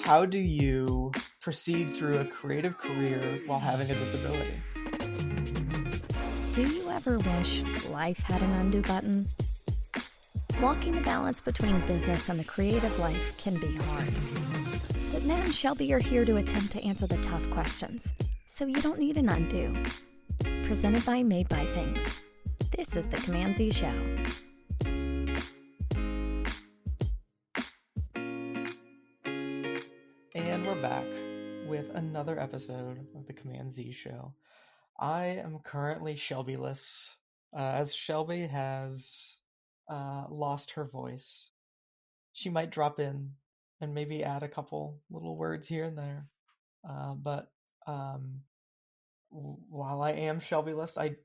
How do you proceed through a creative career while having a disability? Do you ever wish life had an undo button? Walking the balance between business and the creative life can be hard. But Matt and Shelby are here to attempt to answer the tough questions, so you don't need an undo. Presented by Made by Things. This is the CMD-Z Show. And we're back with another episode of the CMD-Z Show. I am currently Shelby-less, as Shelby has lost her voice. She might drop in and maybe add a couple little words here and there. But while I am Shelby-less, I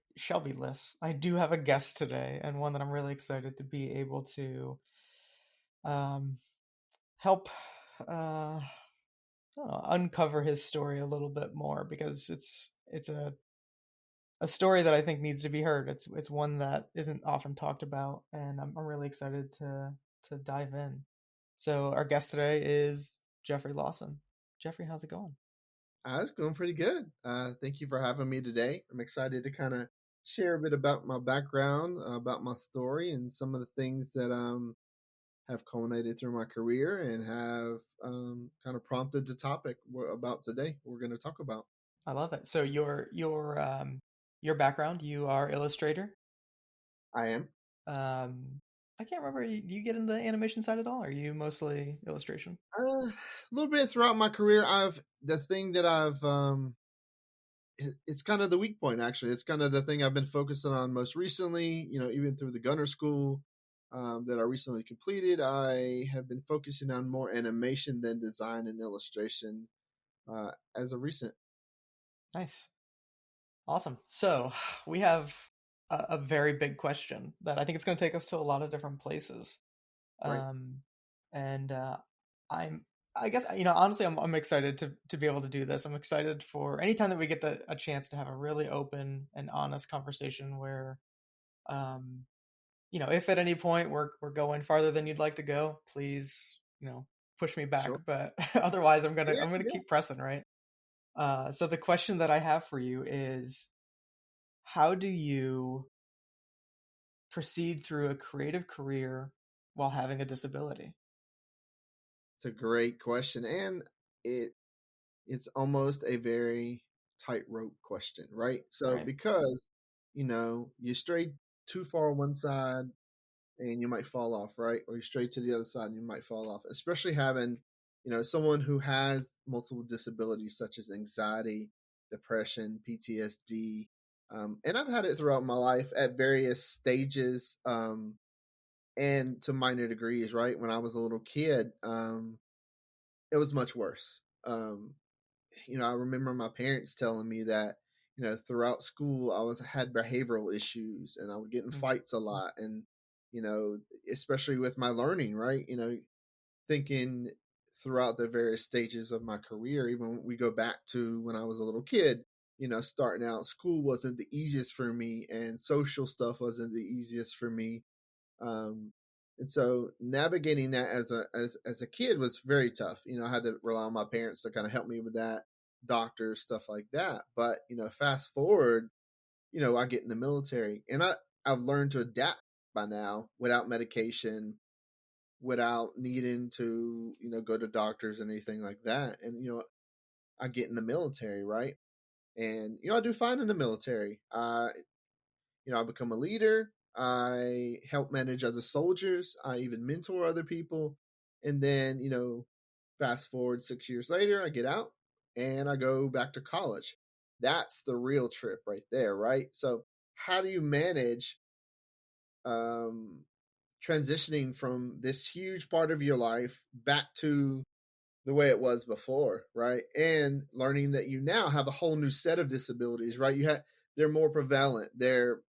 do have a guest today, and one that I'm really excited to be able to help uncover his story a little bit more, because it's a story that I think needs to be heard. It's one that isn't often talked about, and I'm really excited to dive in. So our guest today is Jeffery Lawson. Jeffrey, how's it going? It's going pretty good. Thank you for having me today. I'm excited to kind of share a bit about my background, about my story, and some of the things that have culminated through my career and have kind of prompted the topic about today we're going to talk about. I love it. So your background, you are illustrator. I am. I can't remember. Do you get into the animation side at all? Or are you mostly illustration? A little bit throughout my career. It's kind of the weak point, actually. It's kind of the thing I've been focusing on most recently, even through the gunner school that I recently completed. I have been focusing on more animation than design and illustration as of recent. Nice. Awesome. So we have a very big question that I think it's going to take us to a lot of different places. Right. I guess, honestly, I'm excited to be able to do this. I'm excited for anytime that we get a chance to have a really open and honest conversation where, if at any point we're going farther than you'd like to go, please, push me back. Sure. But otherwise I'm going to keep pressing, right? So the question that I have for you is, how do you proceed through a creative career while having a disability? It's a great question, and it's almost a very tightrope question, right? So right. Because you stray too far on one side and you might fall off, right? Or you stray to the other side and you might fall off, especially having someone who has multiple disabilities such as anxiety, depression, PTSD, and I've had it throughout my life at various stages and to minor degrees, right? When I was a little kid, it was much worse. I remember my parents telling me that, throughout school, I had behavioral issues and I would get in fights a lot. And, especially with my learning, right? Thinking throughout the various stages of my career, even when we go back to when I was a little kid, starting out, school wasn't the easiest for me and social stuff wasn't the easiest for me. And so navigating that as a kid was very tough. I had to rely on my parents to kind of help me with that, doctors, stuff like that. But, fast forward, I get in the military and I've learned to adapt by now without medication, without needing to, go to doctors and anything like that. And, I get in the military, right? And, I do fine in the military. I become a leader. I help manage other soldiers. I even mentor other people. And then, fast forward 6 years later, I get out and I go back to college. That's the real trip right there, right? So how do you manage transitioning from this huge part of your life back to the way it was before, right? And learning that you now have a whole new set of disabilities, right? They're more prevalent. They're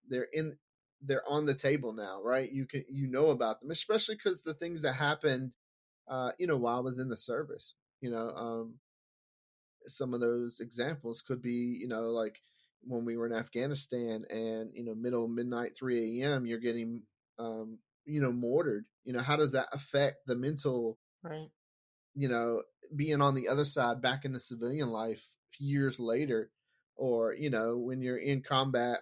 on the table now, right? You know about them, especially because the things that happened, while I was in the service. Some of those examples could be, like when we were in Afghanistan, and midnight, 3 a.m. you're getting, mortared. How does that affect the mental, right? being on the other side back in the civilian life years later, or, when you're in combat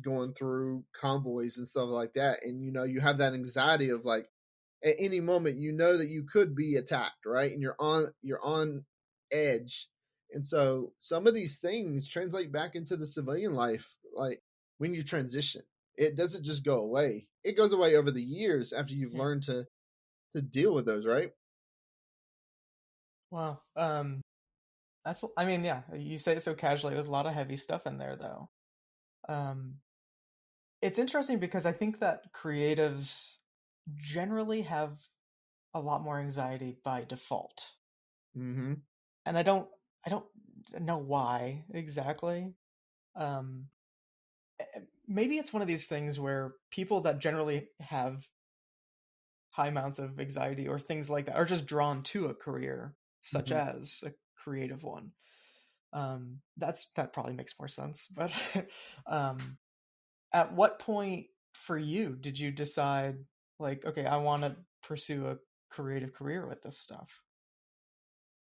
going through convoys and stuff like that. And, you have that anxiety of like, at any moment, that you could be attacked, right? And you're on edge. And so some of these things translate back into the civilian life. Like when you transition, it doesn't just go away. It goes away over the years after you've learned to deal with those, right? Wow. I mean, yeah, you say it so casually. There's a lot of heavy stuff in there, though. Um, it's interesting because I think that creatives generally have a lot more anxiety by default. Mm-hmm. And I don't know why exactly. Um, maybe it's one of these things where people that generally have high amounts of anxiety or things like that are just drawn to a career such Mm-hmm. as a creative one. That probably makes more sense. But um, at what point for you did you decide, like, okay, I want to pursue a creative career with this stuff?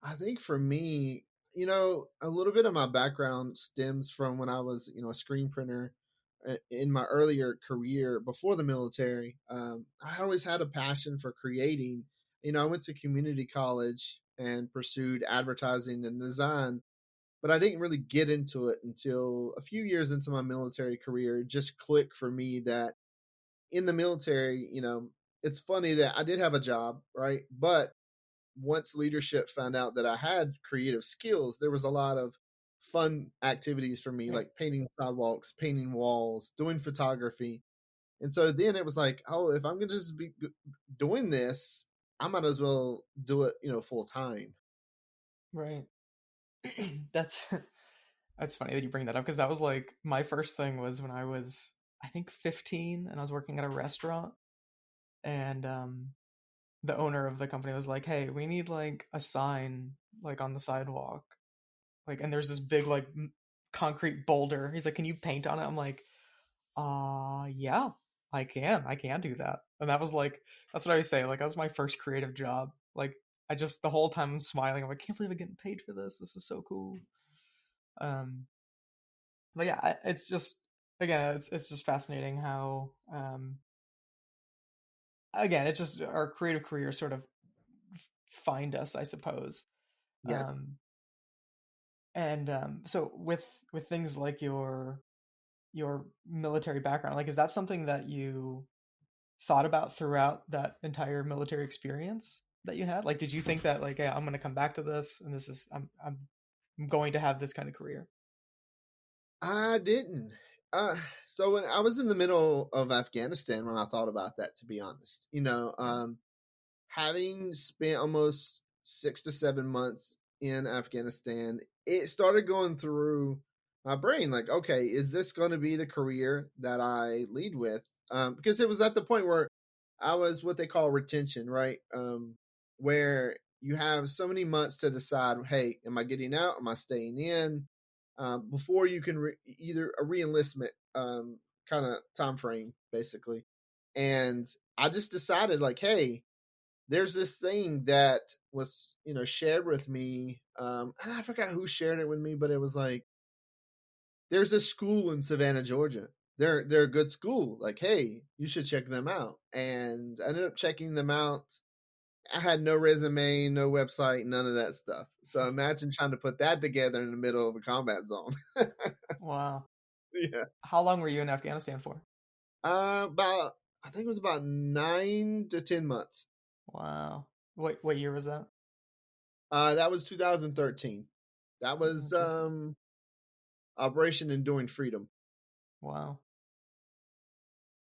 I think for me, a little bit of my background stems from when I was, a screen printer in my earlier career before the military. I always had a passion for creating. I went to community college and pursued advertising and design, but I didn't really get into it until a few years into my military career. It just clicked for me that in the military, it's funny that I did have a job, right? But once leadership found out that I had creative skills, there was a lot of fun activities for me, Right. like painting sidewalks, painting walls, doing photography. And so then it was like, oh, if I'm going to just be doing this, I might as well do it, full time. Right. that's that's funny that you bring that up, because that was like my first thing was when I was, I think, 15, and I was working at a restaurant, and the owner of the company was like, "Hey, we need like a sign like on the sidewalk." Like, and there's this big like concrete boulder. He's like, "Can you paint on it?" I'm like, yeah, I can do that." And that was like, that's what I always say. Like, that was my first creative job. Like, I just, the whole time I'm smiling. I'm like, I can't believe I'm getting paid for this. This is so cool. Um, but yeah, it's just, again, it's just fascinating how, again, it just, our creative careers sort of find us, I suppose. Yeah. Um, and so with things like your military background, like, is that something that you thought about throughout that entire military experience that you had? Like, did you think that, like, yeah, I'm going to come back to this, and this is, I'm going to have this kind of career? I didn't. So when I was in the middle of Afghanistan, when I thought about that, to be honest, having spent almost 6 to 7 months in Afghanistan, it started going through my brain like, okay, is this going to be the career that I lead with? Because it was at the point where I was what they call retention, right? Where you have so many months to decide, hey, am I getting out? Am I staying in? Before you can either a reenlistment kind of time frame, basically. And I just decided, like, hey, there's this thing that was shared with me, and I forgot who shared it with me, but it was like, there's a school in Savannah, Georgia. They're a good school, like, hey, you should check them out. And I ended up checking them out. I had no resume, no website, none of that stuff. So imagine trying to put that together in the middle of a combat zone. Wow. Yeah. How long were you in Afghanistan for? About, I think it was about 9 to 10 months. Wow. What year was that? That was 2013. That Oh, was geez. Operation Enduring Freedom. Wow,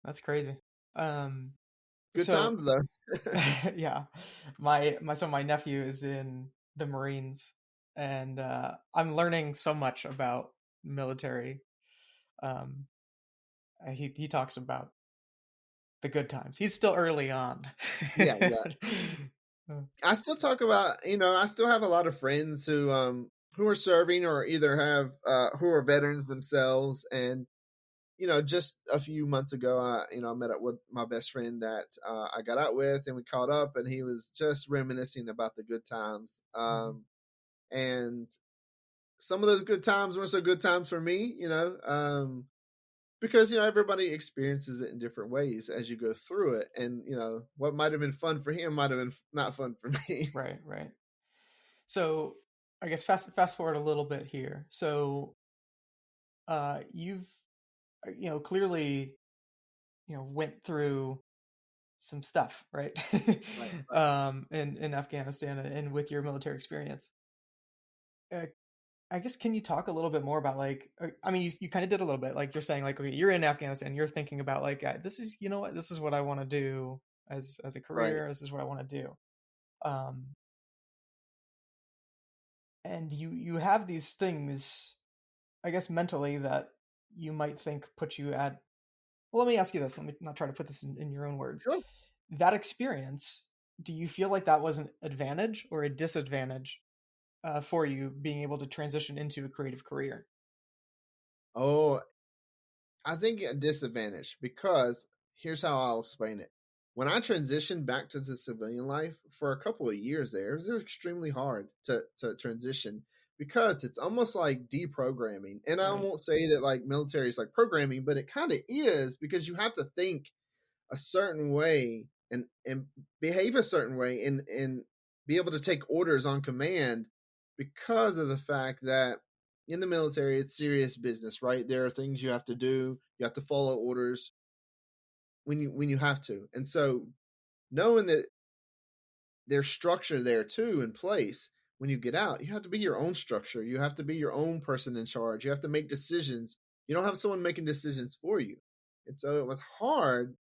that's crazy. Um, Good so times though. yeah, my nephew is in the Marines, and I'm learning so much about military. Um, he talks about the good times. He's still early on. Yeah, yeah. I still talk about, I still have a lot of friends who are serving or either have who are veterans themselves, and just a few months ago, I met up with my best friend that I got out with, and we caught up, and he was just reminiscing about the good times. And some of those good times weren't so good times for me, because everybody experiences it in different ways as you go through it, and what might have been fun for him might have been not fun for me. Right, right. So I guess fast forward a little bit here. So you've clearly went through some stuff, right? Right. In Afghanistan and with your military experience. I guess, can you talk a little bit more about, like, I mean, you kind of did a little bit, like you're saying, like, okay, you're in Afghanistan, you're thinking about, like, this is, this is what I want to do as a Right. career. This is what I want to do. Um, and you have these things, I guess, mentally that you might think put you at, well, let me ask you this. Let me not try to put this in your own words. Sure. That experience, do you feel like that was an advantage or a disadvantage for you being able to transition into a creative career? Oh, I think a disadvantage, because here's how I'll explain it. When I transitioned back to the civilian life for a couple of years there, it was extremely hard to transition, because it's almost like deprogramming. And I Right. won't say that like military is like programming, but it kind of is, because you have to think a certain way and behave a certain way and be able to take orders on command, because of the fact that in the military it's serious business, right? There are things you have to do. You have to follow orders when you have to. And so knowing that there's structure there too in place, when you get out, you have to be your own structure. You have to be your own person in charge. You have to make decisions. You don't have someone making decisions for you. And so it was hard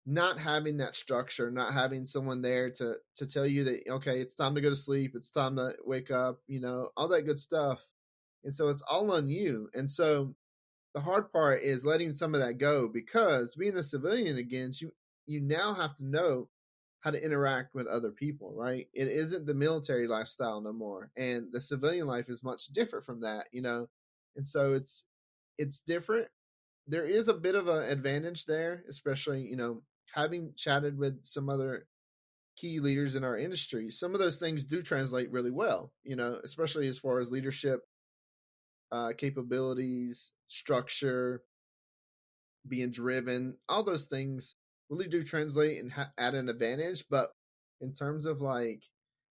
not having that structure, not having someone there to tell you that, okay, it's time to go to sleep, it's time to wake up, all that good stuff. And so it's all on you. And so the hard part is letting some of that go, because being a civilian again, you now have to know how to interact with other people, right? It isn't the military lifestyle no more, and the civilian life is much different from that. And so it's different. There is a bit of an advantage there, especially having chatted with some other key leaders in our industry. Some of those things do translate really well, especially as far as leadership capabilities, structure, being driven. All those things really do translate and add an advantage. But in terms of like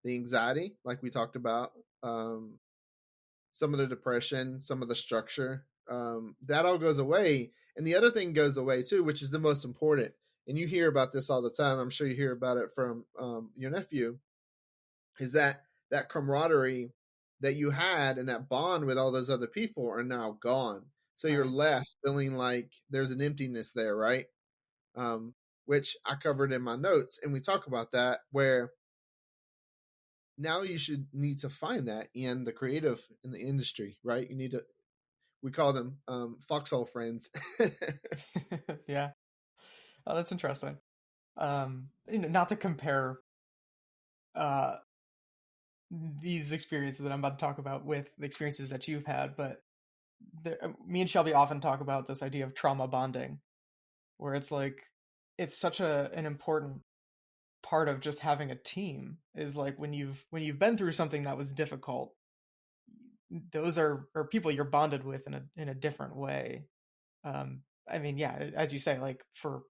the anxiety, like we talked about, some of the depression, some of the structure, that all goes away. And the other thing goes away too, which is the most important. And you hear about this all the time. I'm sure you hear about it from your nephew. Is that camaraderie that you had and that bond with all those other people are now gone. So you're Right. left feeling like there's an emptiness there, right? Which I covered in my notes, and we talk about that, where now you should need to find that in the creative in the industry, right? You need to, we call them foxhole friends. Yeah. Oh, that's interesting. Not to compare uh, these experiences that I'm about to talk about with the experiences that you've had, but me and Shelby often talk about this idea of trauma bonding, where it's like it's such an important part of just having a team, is like when you've been through something that was difficult, those are people you're bonded with in a different way. I mean, yeah, as you say, like for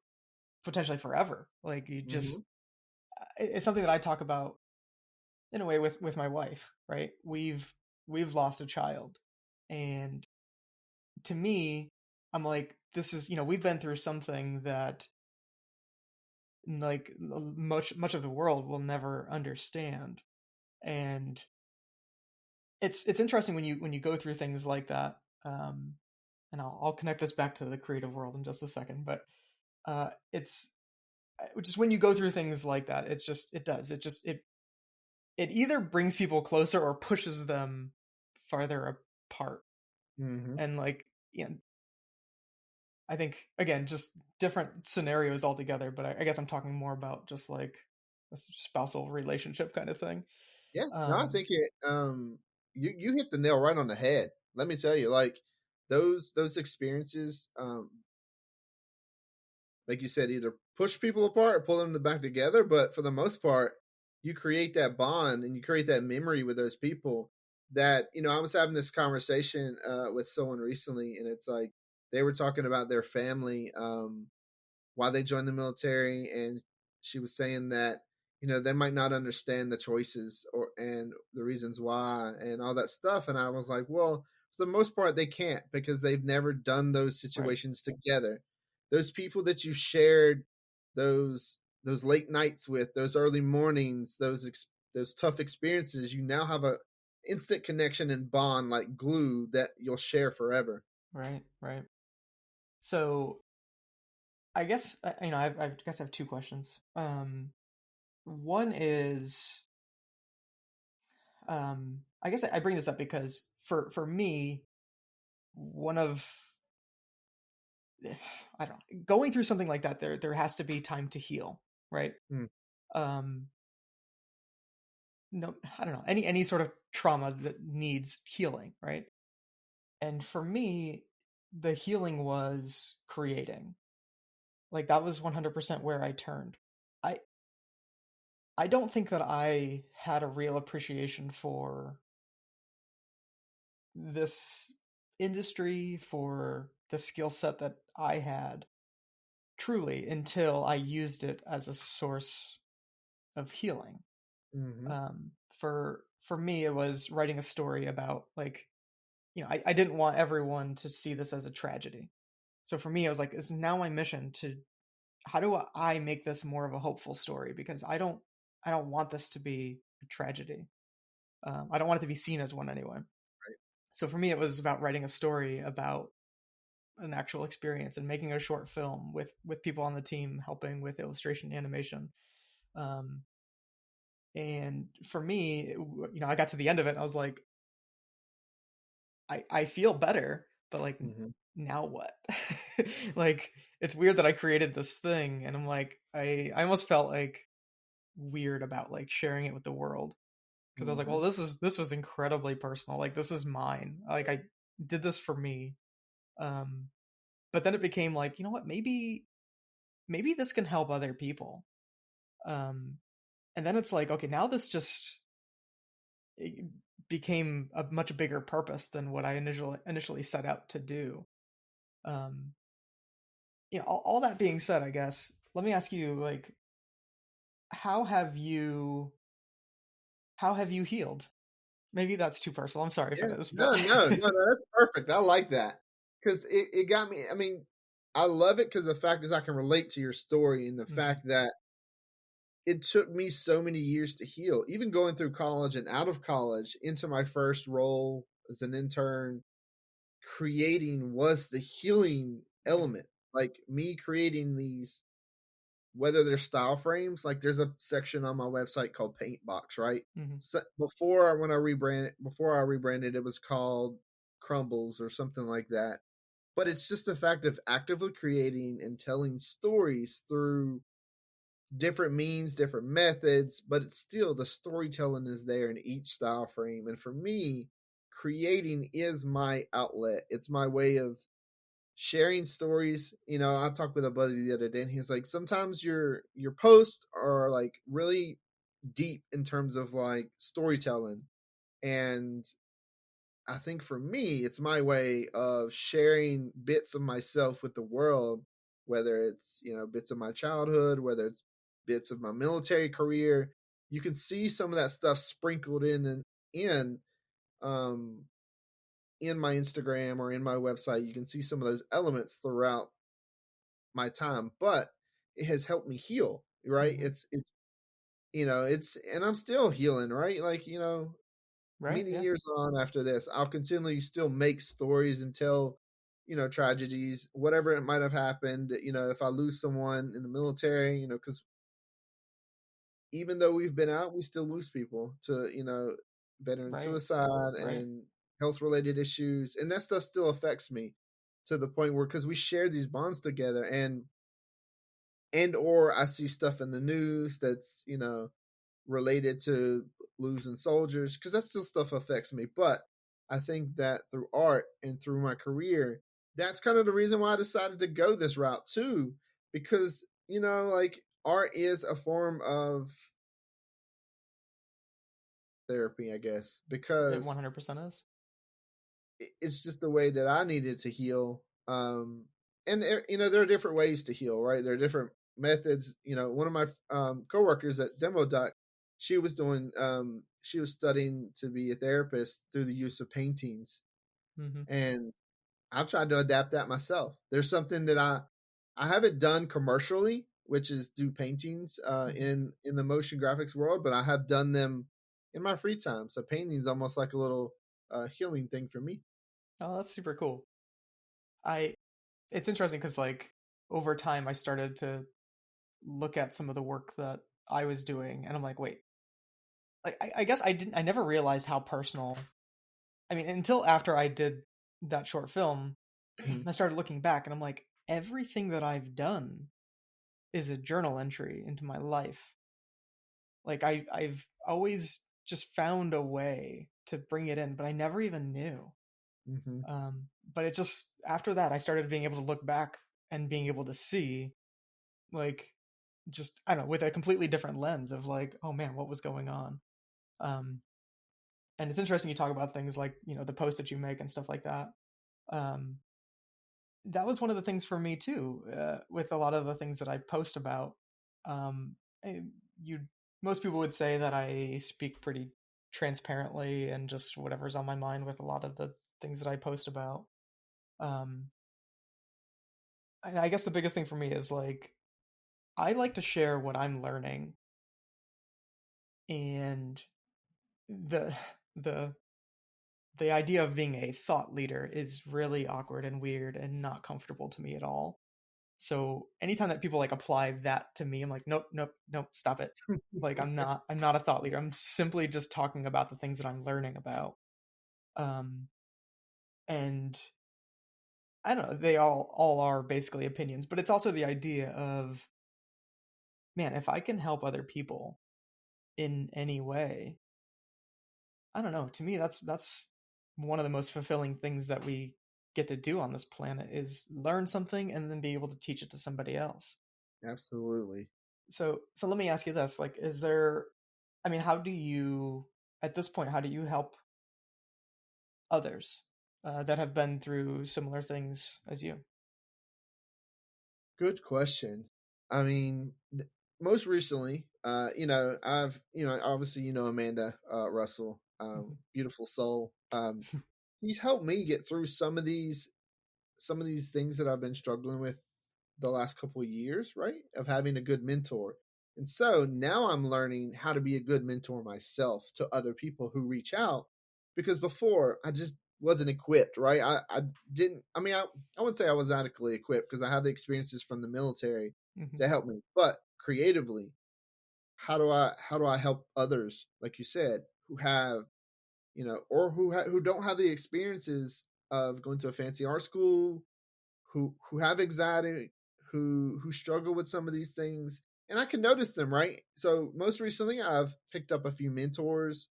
potentially forever. Like you just, Mm-hmm. it's something that I talk about in a way with my wife, right? We've lost a child, and to me, I'm like, this is, we've been through something that like much of the world will never understand. And it's interesting when you go through things like that. And I'll connect this back to the creative world in just a second, but it's just when you go through things like that, it either brings people closer or pushes them farther apart. Mm-hmm. And like, I think, again, just different scenarios altogether, but I guess I'm talking more about just like a spousal relationship kind of thing. Yeah, no, I Um, think it. You hit the nail right on the head. Let me tell you, like those experiences, like you said, either push people apart or pull them back together. But for the most part, you create that bond and you create that memory with those people. That, I was having this conversation with someone recently, and it's like they were talking about their family, why they joined the military, and she was saying that they might not understand the choices and the reasons why and all that stuff. And I was like, well, for the most part they can't, because they've never done those situations together. Those people that you shared those late nights with, those early mornings, those tough experiences, you now have a instant connection and bond like glue that you'll share forever. Right. So I guess I guess I have two questions. One is, I guess I bring this up because for me, one of I don't know, going through something like that, there has to be time to heal, right? Mm. No, I don't know, any sort of trauma that needs healing, right? And for me, the healing was creating. Like that was 100% where I turned. I I don't think that I had a real appreciation for this industry, for the skill set that I had, truly, until I used it as a source of healing. Mm-hmm. For me, it was writing a story about, like, I didn't want everyone to see this as a tragedy. So for me, I was like, it's now my mission to, how do I make this more of a hopeful story? Because I don't want this to be a tragedy. I don't want it to be seen as one anyway. Right. So for me, it was about writing a story about an actual experience and making a short film with people on the team helping with illustration and animation. And for me, I got to the end of it and I was like, I feel better, but like, Mm-hmm. now what? Like, it's weird that I created this thing, and I'm like, I almost felt like weird about like sharing it with the world, because I was like, Mm-hmm. well, this was incredibly personal. Like, this is mine. Like, I did this for me. But then it became like, you know what? Maybe this can help other people. And then it's like, okay, now this just it became a much bigger purpose than what I initially set out to do. Um, all that being said, I guess let me ask you, like, how have you healed? Maybe that's too personal. I'm sorry Yeah. for this, No, but no, no, no. That's perfect. I like that because it got me. I mean, I love it because the fact is I can relate to your story and the mm-hmm. fact that it took me so many years to heal. Even going through college and out of college into my first role as an intern, creating was the healing Yeah. element. Like me creating these, whether they're style frames, like there's a section on my website called Paint Box, right? Mm-hmm. So before I rebranded, it was called Crumbles or something like that. But it's just the fact of actively creating and telling stories through different means, different methods, but it's still the storytelling is there in each style frame. And for me, creating is my outlet. It's my way of sharing stories. I talked with a buddy the other day and he's like, sometimes your posts are like really deep in terms of like storytelling. And I think for me, it's my way of sharing bits of myself with the world, whether it's, bits of my childhood, whether it's bits of my military career. You can see some of that stuff sprinkled in um in my Instagram or in my website. You can see some of those elements throughout my time, but it has helped me heal, right? Mm-hmm. It's and I'm still healing, right? Like, Right. many Yeah. years on after this, I'll continually still make stories and tell, tragedies, whatever it might have happened. If I lose someone in the military, because even though we've been out, we still lose people to, veteran Right. suicide Right. and health related issues. And that stuff still affects me to the point where, because we share these bonds together or I see stuff in the news that's, related to losing soldiers, because that still stuff affects me. But I think that through art and through my career, that's kind of the reason why I decided to go this route too, because, like art is a form of therapy, I guess, It because 100% is. it's just the way that I needed to heal. And there are different ways to heal, right? There are different methods. One of my coworkers at Demo Doc, she was studying to be a therapist through the use of paintings, Mm-hmm. and I've tried to adapt that myself. There's something that I haven't done commercially, which is do paintings in the motion graphics world, but I have done them in my free time. So painting is almost like a little healing thing for me. Oh, that's super cool. It's interesting because like over time I started to look at some of the work that I was doing, and I'm like, wait, like I guess I never realized how personal. I mean, until after I did that short film, I started looking back, and I'm like, everything that I've done is a journal entry into my life. Like I've always just found a way to bring it in, but I never even knew. Mm-hmm. But it just after that I started being able to look back and being able to see, like, just I don't know, with a completely different lens of like, oh man, what was going on. Um, and it's interesting you talk about things like the post that you make and stuff like that. Um, that was one of the things for me too, with a lot of the things that I post about. Um, I- you Most people would say that I speak pretty transparently and just whatever's on my mind with a lot of the things that I post about. Um, and I guess the biggest thing for me is like I like to share what I'm learning, and the the the idea of being a thought leader is really awkward and weird and not comfortable to me at all. So anytime that people like apply that to me, I'm like, nope, nope, nope, stop it. Like I'm not a thought leader. I'm simply just talking about the things that I'm learning about. Um, and I don't know, they all are basically opinions, but it's also the idea of, man, if I can help other people in any way, I don't know. To me, that's one of the most fulfilling things that we get to do on this planet is learn something and then be able to teach it to somebody else. Absolutely. So let me ask you this: like, is there? I mean, how do you at this point? How do you help others that have been through similar things as you? Good question. I mean, most recently, I've, obviously, Amanda Russell, Mhm. beautiful soul. He's helped me get through some of these things that I've been struggling with the last couple of years, right? Of having a good mentor. And so now I'm learning how to be a good mentor myself to other people who reach out, because before I just wasn't equipped, right? I didn't, I mean, I wouldn't say I was adequately equipped because I have the experiences from the military Mhm. to help me, but creatively, how do I help others, like you said, who have, or who don't have the experiences of going to a fancy art school, who have anxiety, who struggle with some of these things, and I can notice them, right? So most recently, I've picked up a few mentors.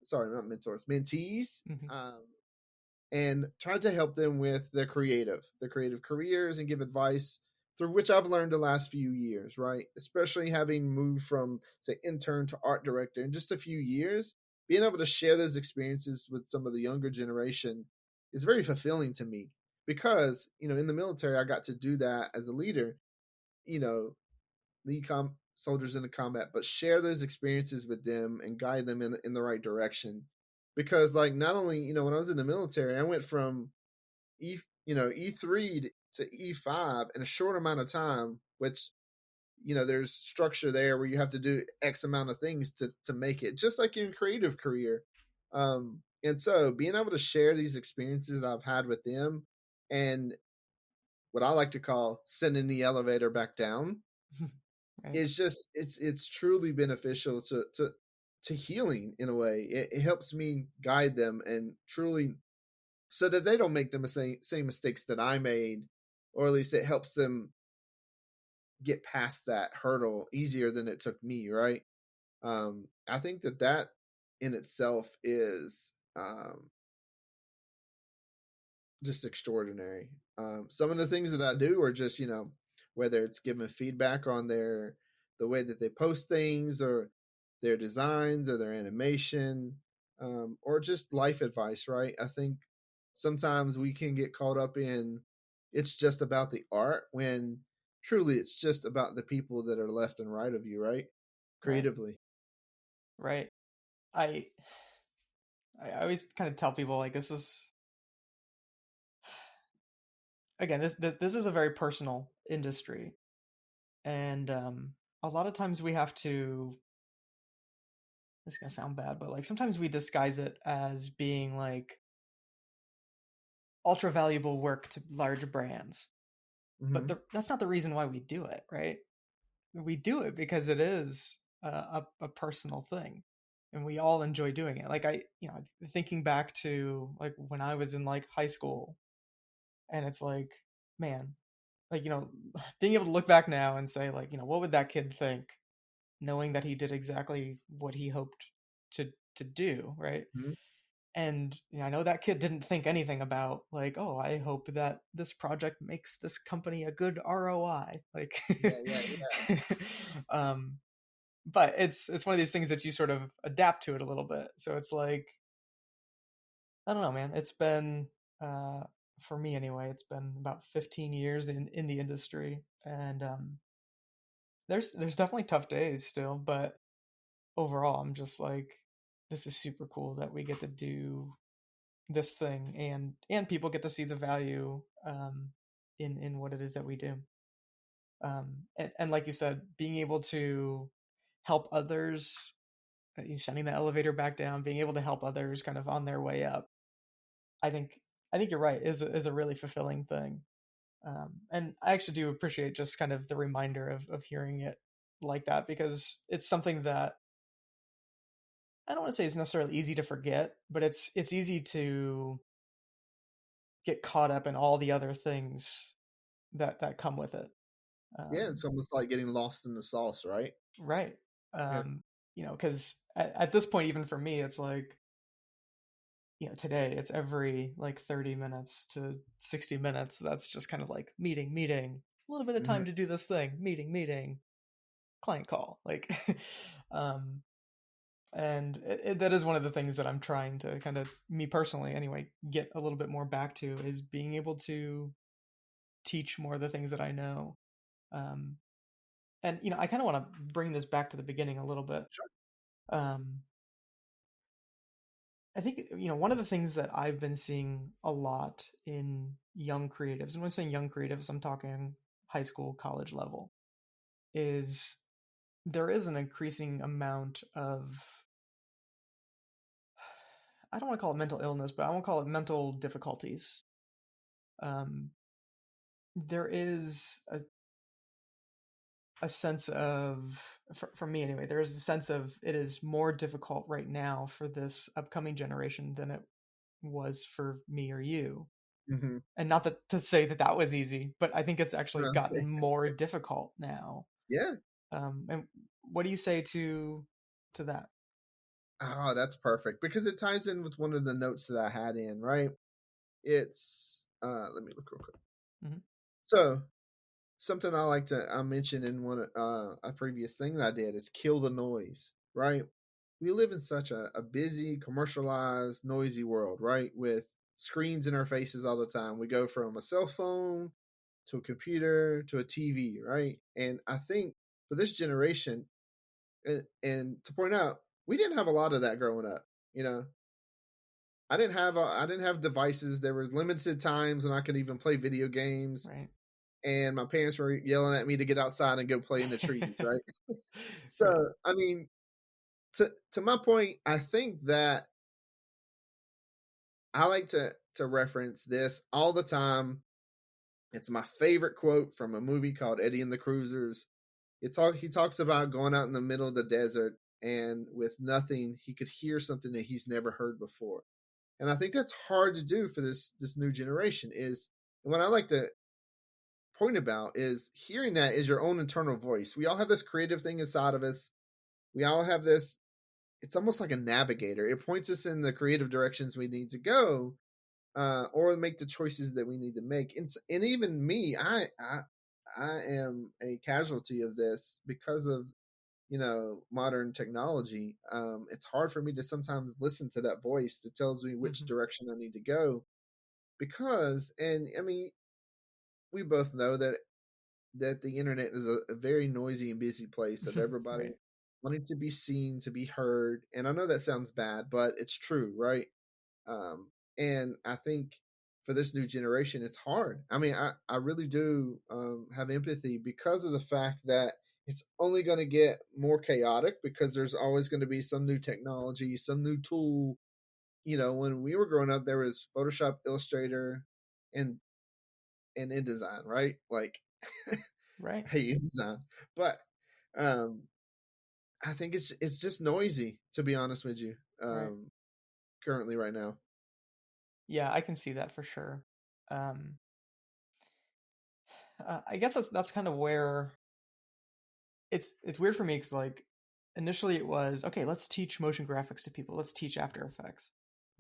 Sorry, not mentors, mentees, Mhm. and tried to help them with their creative careers and give advice through which I've learned the last few years, right? Especially having moved from, say, intern to art director in just a few years, being able to share those experiences with some of the younger generation is very fulfilling to me, because, in the military, I got to do that as a leader, you know, lead soldiers into combat, but share those experiences with them and guide them in the right direction. Because, like, not only, when I was in the military, I went from E3 to E5 in a short amount of time, which, there's structure there where you have to do X amount of things to make it, just like in creative career. And so being able to share these experiences that I've had with them, and what I like to call sending the elevator back down, Right. is just it's truly beneficial to healing in a way. It helps me guide them, and truly, so that they don't make the same mistakes that I made, or at least it helps them get past that hurdle easier than it took me, right? I think that in itself is just extraordinary. Some of the things that I do are just, whether it's giving feedback on the way that they post things, or their designs, or their animation, or just life advice, right? I think sometimes we can get caught up in it's just about the art, when truly it's just about the people that are left and right of you, right? Creatively. Right. I always kind of tell people, like, this is, again, this is a very personal industry, and a lot of times we have to, this is gonna sound bad, but like sometimes we disguise it as being like ultra valuable work to large brands, but that's not the reason why we do it, right? We do it because it is a personal thing, and we all enjoy doing it. Like, thinking back to like when I was in like high school, and it's like, man, like, being able to look back now and say, like, what would that kid think, knowing that he did exactly what he hoped to do, right? Mm-hmm. And I know that kid didn't think anything about like, oh, I hope that this project makes this company a good ROI. Like, yeah. But it's one of these things that you sort of adapt to it a little bit. So it's like, I don't know, man. It's been for me anyway, it's been about 15 years in the industry, and there's definitely tough days still, but overall, I'm just like, this is super cool that we get to do this thing, and people get to see the value in what it is that we do. And like you said, being able to help others, sending the elevator back down, being able to help others kind of on their way up, I think you're right, is a really fulfilling thing. And I actually do appreciate just kind of the reminder of hearing it like that, because it's something that I don't want to say it's necessarily easy to forget, but it's easy to get caught up in all the other things that come with it. Yeah, it's almost like getting lost in the sauce, right? Right. Yeah. Because at this point, even for me, it's like, today it's every like 30 minutes to 60 minutes. That's just kind of like meeting, a little bit of time to do this thing, meeting, client call. Like, and that is one of the things that I'm trying to kind of, me personally anyway, get a little bit more back to, is being able to teach more of the things that I know. And I kind of want to bring this back to the beginning a little bit. Sure. I think one of the things that I've been seeing a lot in young creatives, and when I'm saying young creatives, I'm talking high school, college level, is there is an increasing amount of, I don't want to call it mental illness, but I want to call it mental difficulties. There is a sense of, for me anyway, there is a sense of, it is more difficult right now for this upcoming generation than it was for me or you. Mm-hmm. And not that to say that was easy, but I think it's actually gotten more difficult now. Yeah. And what do you say to that? Oh, that's perfect, because it ties in with one of the notes that I had in, right? It's let me look real quick. Mm-hmm. So something I mention in one a previous thing that I did is kill the noise, right? We live in such a busy, commercialized, noisy world, right? With screens in our faces all the time. We go from a cell phone to a computer to a TV, right? And I think for this generation, and to point out, we didn't have a lot of that growing up. I didn't have devices. There was limited times when I could even play video games. Right. And my parents were yelling at me to get outside and go play in the trees, right? So, right. I mean, to my point, I think that I like to reference this all the time. It's my favorite quote from a movie called Eddie and the Cruisers. He talks about going out in the middle of the desert, and with nothing, he could hear something that he's never heard before. And I think that's hard to do for this new generation. And what I like to point about is hearing that is your own internal voice. We all have this creative thing inside of us. We all have this, it's almost like a navigator. It points us in the creative directions we need to go. or make the choices that we need to make. And even me, I am a casualty of this because of modern technology. It's hard for me to sometimes listen to that voice that tells me which direction I need to go, because, and I mean, we both know that the internet is a very noisy and busy place of everybody Right. wanting to be seen, to be heard. And I know that sounds bad, but it's true, right? Um, and I think for this new generation, it's hard. I mean, I really do have empathy because of the fact that it's only going to get more chaotic, because there's always going to be some new technology, some new tool. When we were growing up, there was Photoshop, Illustrator, and InDesign, right? Like, Right. I hate InDesign, but um, I think it's just noisy, to be honest with you. Right. Currently, right now. Yeah, I can see that for sure. Um, I guess that's kind of where it's weird for me, because like initially it was okay, let's teach motion graphics to people, let's teach After Effects,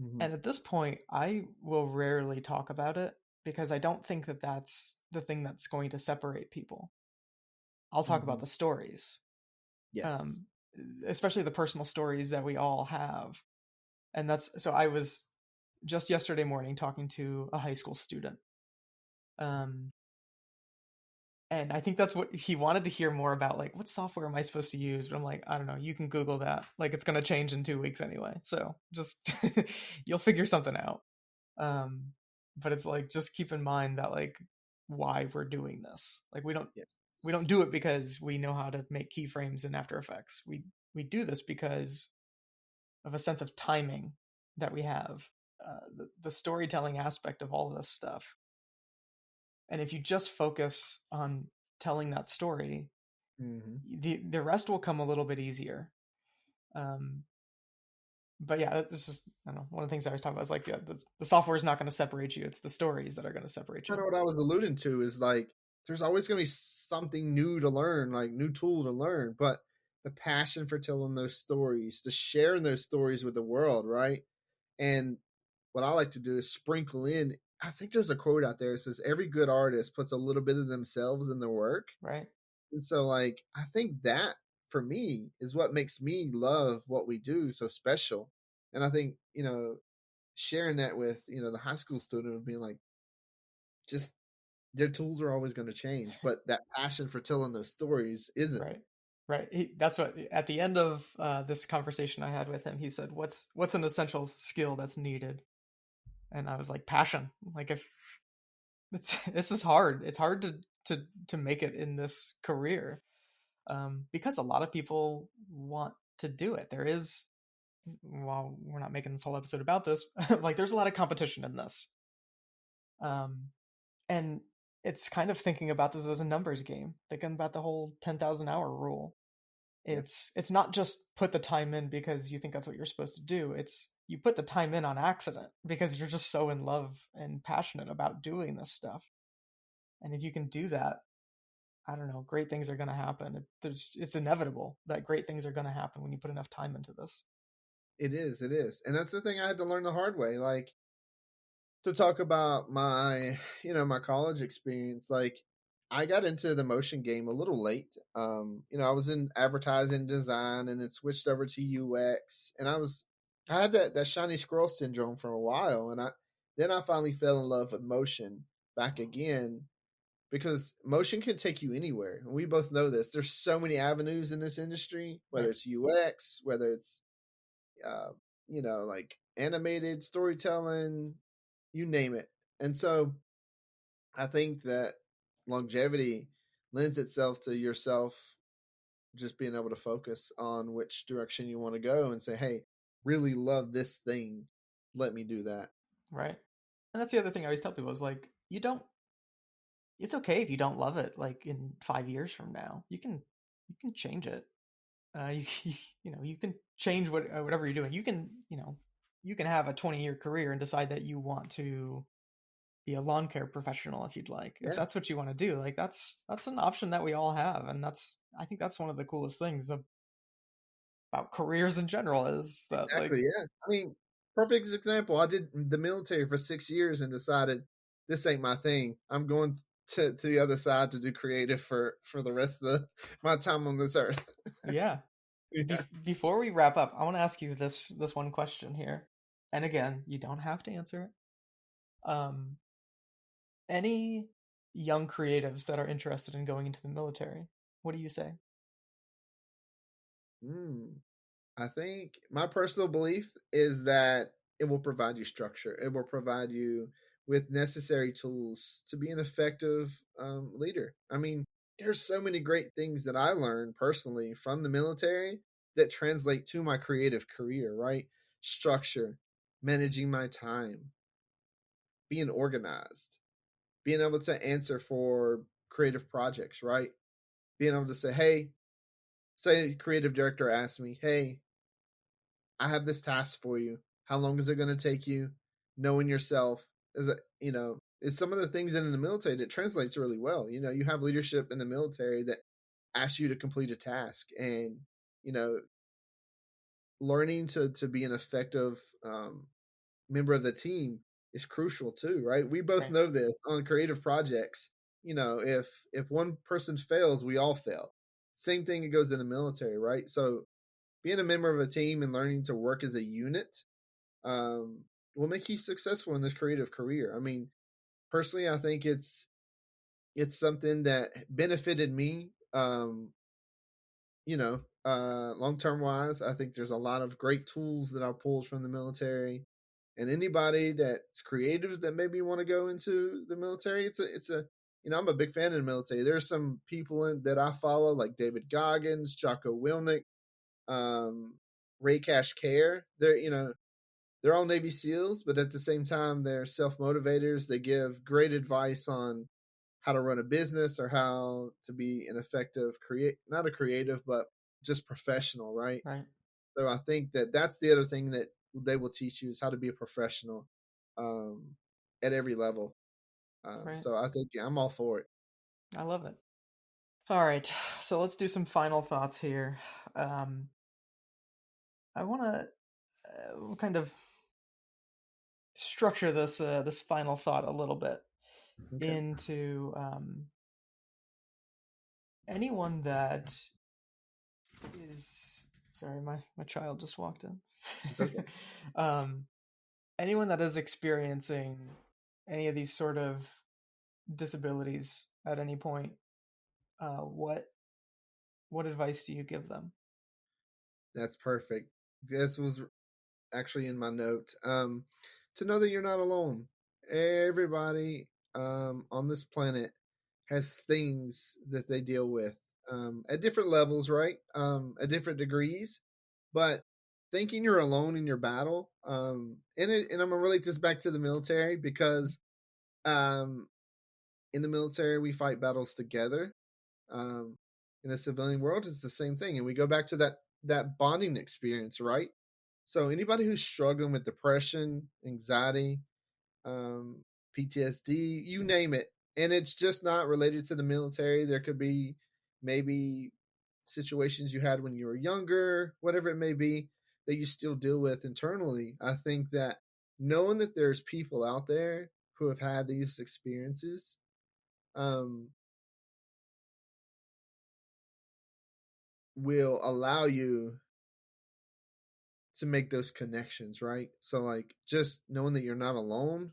Mm-hmm. and at this point I will rarely talk about it because I don't think that that's the thing that's going to separate people. I'll talk Mm-hmm. about the stories, Yes. um, especially the personal stories that we all have, and that's so. I was just yesterday morning talking to a high school student, um, and I think that's what he wanted to hear more about, like what software am I supposed to use, but I'm like, I don't know, you can Google that, like it's going to change in 2 weeks anyway, so just you'll figure something out. um but it's like, just keep in mind that like why we're doing this, like Yes. we don't do it because we know how to make keyframes in After Effects. We do this because of a sense of timing that we have, the storytelling aspect of all of this stuff. And if you just focus on telling that story, Mm-hmm. the rest will come a little bit easier. Um, but yeah, it's just, I don't know. One of the things I was talking about is like, yeah, the software is not going to separate you. It's the stories that are going to separate you. Kind of what I was alluding to is like there's always going to be something new to learn, like new tool to learn, but the passion for telling those stories, to sharing those stories with the world, right? And what I like to do is sprinkle in. I think there's a quote out there that says every good artist puts a little bit of themselves in their work. Right. And so, like, I think that for me is what makes me love what we do so special. And I think, sharing that with, the high school student of being like, just their tools are always going to change, but that passion for telling those stories isn't. Right. Right. That's what, at the end of this conversation I had with him, he said, what's an essential skill that's needed? And I was like, passion. Like, if this is hard, it's hard to make it in this career, because a lot of people want to do it. There is, well, we're not making this whole episode about this, like there's a lot of competition in this, um, and it's kind of thinking about this as a numbers game, thinking about the whole 10,000 hour rule. Yep. It's not just put the time in because you think that's what you're supposed to do. It's you put the time in on accident because you're just so in love and passionate about doing this stuff. And if you can do that, I don't know, great things are going to happen. It's inevitable that great things are going to happen when you put enough time into this. It is. And that's the thing I had to learn the hard way. Like, to talk about my college experience, like I got into the motion game a little late. I was in advertising design and then switched over to UX, and I had that shiny squirrel syndrome for a while, and I finally fell in love with motion back again, because motion can take you anywhere. And we both know this. There's so many avenues in this industry, whether Right. it's UX, whether it's uh, like animated storytelling, you name it. And so I think that longevity lends itself to yourself just being able to focus on which direction you want to go and say, hey, really love this thing. Let me do that. Right. And that's the other thing I always tell people is like, it's okay if you don't love it. Like in 5 years from now, you can change it. You can change whatever you're doing. You can have a 20-year career and decide that you want to be a lawn care professional if you'd like. If Yeah, that's what you want to do, like that's an option that we all have, and I think that's one of the coolest things about careers in general, is that like, exactly. Yeah. I mean, perfect example. I did the military for 6 years and decided this ain't my thing. I'm going to the other side to do creative for the rest of my time on this earth. Yeah. Yeah. Before we wrap up, I want to ask you this one question here. And again, you don't have to answer it. Any young creatives that are interested in going into the military, what do you say? I think my personal belief is that it will provide you structure. It will provide you with necessary tools to be an effective leader. I mean, there's so many great things that I learned personally from the military that translate to my creative career, right? Structure, managing my time, being organized, being able to answer for creative projects, right? Being able to say, hey, say the creative director asks me, hey, I have this task for you. How long is it going to take you? Knowing yourself is is some of the things in the military that translates really well. You have leadership in the military that asks you to complete a task, and you know, learning to be an effective member of the team is crucial too, right? We both Right. know this on creative projects. If one person fails, we all fail. Same thing it goes in the military, right? So being a member of a team and learning to work as a unit um, will make you successful in this creative career. I mean, personally, I think it's something that benefited me. Long term wise, I think there's a lot of great tools that I pulled from the military. And anybody that's creative that maybe want to go into the military, I'm a big fan of the military. There's some people that I follow, like David Goggins, Jocko Willink, Ray Cash Care. They're all Navy SEALs, but at the same time, they're self motivators. They give great advice on how to run a business or how to be an effective not a creative, but just professional, right? Right. So I think that's the other thing that they will teach you is how to be a professional um, at every level. Right. So I think I'm all for it. I love it. All right. So let's do some final thoughts here. I want to kind of structure this final thought a little bit Okay. into anyone that is sorry, my child just walked in. It's okay. um, anyone that is experiencing any of these sort of disabilities at any point, what advice do you give them? That's perfect. This was actually in my note. To know that you're not alone. Everybody on this planet has things that they deal with at different levels, right? At different degrees. But thinking you're alone in your battle, and I'm gonna relate this back to the military because um, in the military we fight battles together. Um, in the civilian world, it's the same thing, and we go back to that bonding experience, right? So anybody who's struggling with depression, anxiety, um, PTSD, you name it, and it's just not related to the military. There could be maybe situations you had when you were younger, whatever it may be, that you still deal with internally. I think that knowing that there's people out there who have had these experiences, um, will allow you to make those connections, right? So, like, just knowing that you're not alone,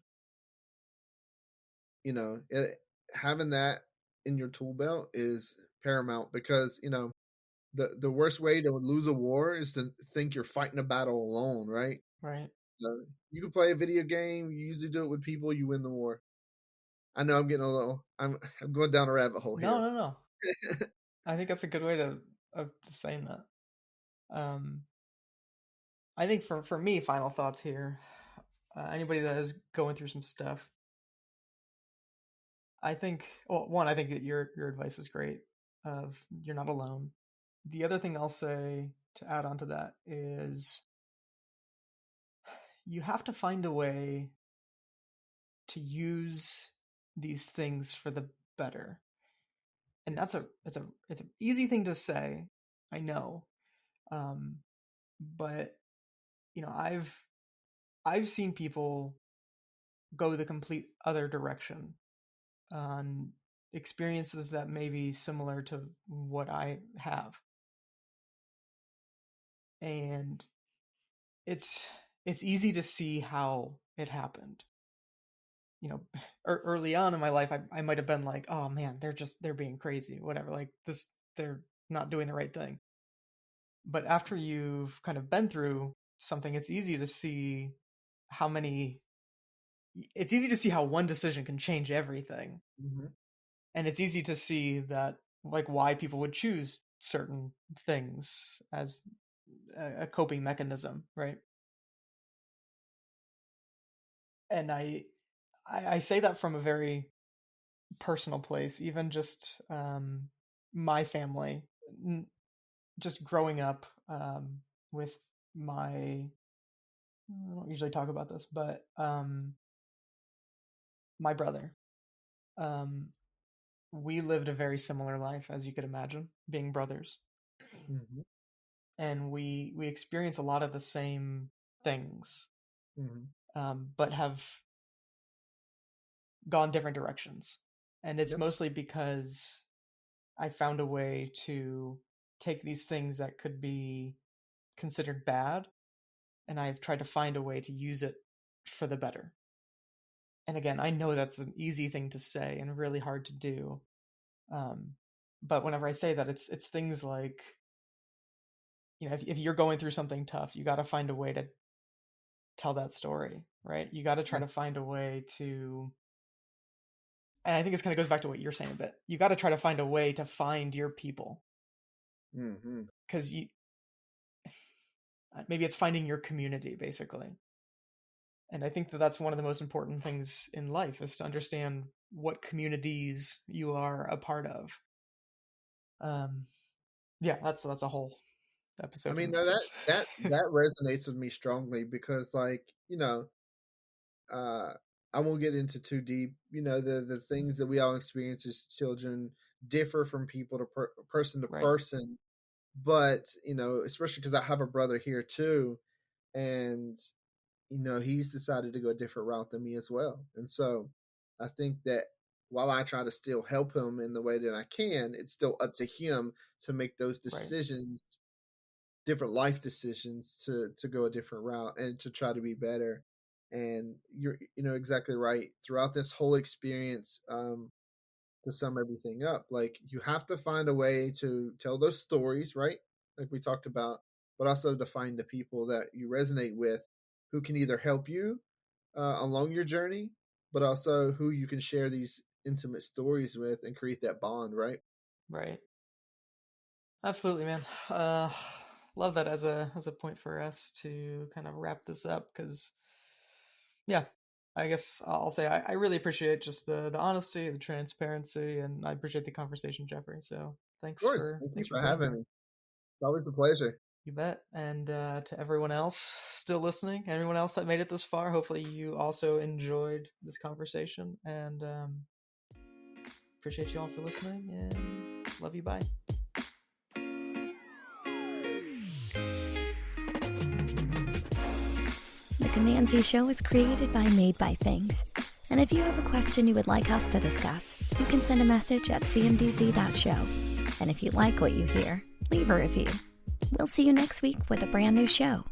having that in your tool belt is paramount because the worst way to lose a war is to think you're fighting a battle alone, right? Right. You can play a video game, you usually do it with people, you win the war. I know I'm going down a rabbit hole No, here. no, no. I think that's a good way of saying that. I think for me, final thoughts here. Anybody that is going through some stuff, I think. Well, one, I think that your advice is great. Of you're not alone. The other thing I'll say to add on to that is you have to find a way to use these things for the better. And that's Yes. it's an easy thing to say, I know. But I've I've seen people go the complete other direction on experiences that may be similar to what I have. And it's easy to see how it happened. You know, early on in my life, I might have been like, oh man, they're being crazy, whatever. Like this, they're not doing the right thing. But after you've kind of been through something, it's easy to see how one decision can change everything. Mm-hmm. And it's easy to see that, like, why people would choose certain things as a coping mechanism, right? And I say that from a very personal place, even just my family, just growing up with I don't usually talk about this, but my brother, we lived a very similar life, as you could imagine, being brothers. Mm-hmm. And we experience a lot of the same things, but have gone different directions. And it's mostly because I found a way to take these things that could be considered bad, and I've tried to find a way to use it for the better. And again, I know that's an easy thing to say and really hard to do. But whenever I say that, it's things like, you know, if you're going through something tough, you got to find a way to tell that story, right? You got to try to find a way to, and I think this kind of goes back to what you're saying a bit. You got to try to find a way to find your people. Because maybe it's finding your community, basically. And I think that that's one of the most important things in life, is to understand what communities you are a part of. Yeah, that's a whole episode. I mean, that resonates with me strongly, because, like, you know, I won't get into too deep. You know, the things that we all experience as children differ from people to person to person. But, you know, especially because I have a brother here too, and, you know, he's decided to go a different route than me as well. And so I think that while I try to still help him in the way that I can, it's still up to him to make those decisions, different life decisions, to go a different route and to try to be better. And you're, you know, exactly right. Throughout this whole experience, to sum everything up, like, you have to find a way to tell those stories, right? Like we talked about, but also to find the people that you resonate with, who can either help you along your journey, but also who you can share these intimate stories with and create that bond, right? Right. Absolutely, man. Love that as a point for us to kind of wrap this up, because, yeah, I guess I'll say I really appreciate just the honesty, the transparency, and I appreciate the conversation, Jeffrey. So thanks for having me. It's always a pleasure. You bet. And to everyone else still listening, everyone else that made it this far, hopefully you also enjoyed this conversation, and appreciate you all for listening, and love you. Bye. The CMD-Z Show is created by Made by Things. And if you have a question you would like us to discuss, you can send a message at CMD-Z.show. And if you like what you hear, leave a review. We'll see you next week with a brand new show.